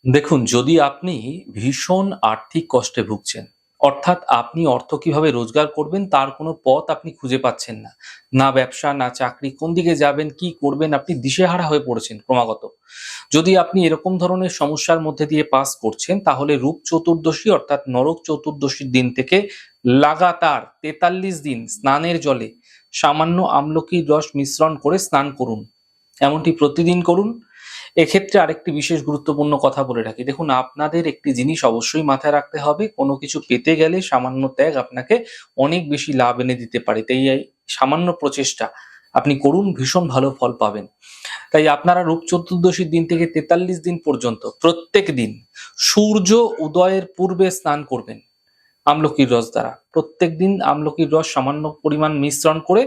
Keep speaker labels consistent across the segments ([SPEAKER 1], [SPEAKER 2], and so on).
[SPEAKER 1] দেখুন, যদি আপনি ভীষণ আর্থিক কষ্টে ভুগছেন, অর্থাৎ আপনি অর্থ কিভাবে রোজগার করবেন তার কোনো পথ আপনি খুঁজে পাচ্ছেন না। না ব্যবসা, না চাকরি, কোন দিকে যাবেন, কি করবেন আপনি দিশেহারা হয়ে পড়েছেন ক্রমাগত। যদি আপনি এরকম ধরনের সমস্যার মধ্যে দিয়ে পাস করছেন তাহলে রূপ চতুর্দশী অর্থাৎ নরক চতুর্দশীর দিন থেকে লাগাতার ৪৩ দিন স্নানের জলে সামান্য আমলকির রস মিশ্রণ করে স্নান করুন। এমনটি প্রতিদিন করুন। এক্ষেত্রে আরেকটি বিশেষ গুরুত্বপূর্ণ কথা বলে রাখি। দেখুন, আপনাদের একটি জিনিস অবশ্যই মাথায় রাখতে হবে, কোনো কিছু পেতে গেলে সামান্য ত্যাগ আপনাকে অনেক বেশি লাভ এনে দিতে পারে। তাই এই সামান্য প্রচেষ্টা আপনি করুন, ভীষণ ভালো ফল পাবেন। তাই আপনারা রূপ চতুর্দশীর দিন থেকে ৪৩ দিন পর্যন্ত প্রত্যেক দিন সূর্য উদয়ের পূর্বে স্নান করবেন আমলকির রস দ্বারা। প্রত্যেকদিন আমলকির রস সামান্য পরিমাণ মিশ্রণ করে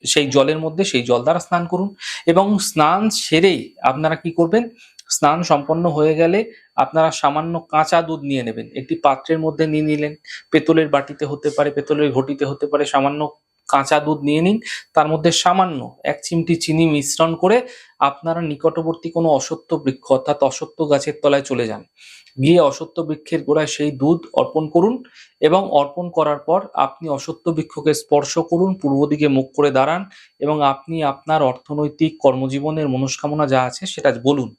[SPEAKER 1] সেই জলের মধ্যে সেই জল দ্বারা স্নান করুন। এবং স্নান সেরেই আপনারা কি করবেন, স্নান সম্পন্ন হয়ে গেলে আপনারা সামান্য কাঁচা দুধ নিয়ে নেবেন, একটি পাত্রের মধ্যে নিয়ে নিলেন। পেতলের বাটিতে হতে পারে, পেতলের ঘটিতে হতে পারে, সামান্য কাঁচা দুধ নিয়ে নিন। তার মধ্যে সামান্য ১ চিমটি চিনি মিশ্রণ করে আপনারা নিকটবর্তী কোনো অশ্বত্থ বৃক্ষ অর্থাৎ অশ্বত্থ গাছের তলায় চলে যান। গিয়ে অশ্বত্থ বৃক্ষের গোড়ায় সেই দুধ অর্পণ করুন। এবং অর্পণ করার পর আপনি অশ্বত্থ বৃক্ষকে স্পর্শ করুন, পূর্ব দিকে মুখ করে দাঁড়ান এবং আপনি আপনার অর্থনৈতিক কর্মজীবনের মনস্কামনা যা আছে সেটা বলুন।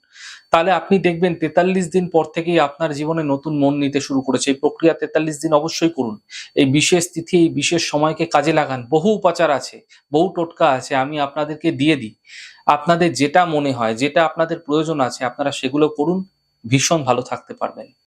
[SPEAKER 1] তাহলে আপনি দেখবেন ৪৩ দিন পর থেকেই আপনার জীবনে নতুন মন নিতে শুরু করেছে। এই প্রক্রিয়া ৪৩ দিন অবশ্যই করুন। এই বিশেষ তিথি, এই বিশেষ সময়কে কাজে লাগান। বহু উপাচার আছে, বহু টোটকা আছে, আমি আপনাদেরকে দিয়ে দিই। আপনাদের যেটা মনে হয়, যেটা আপনাদের প্রয়োজন আছে আপনারা সেগুলো করুন। ভীষণ ভালো থাকতে পারবেন।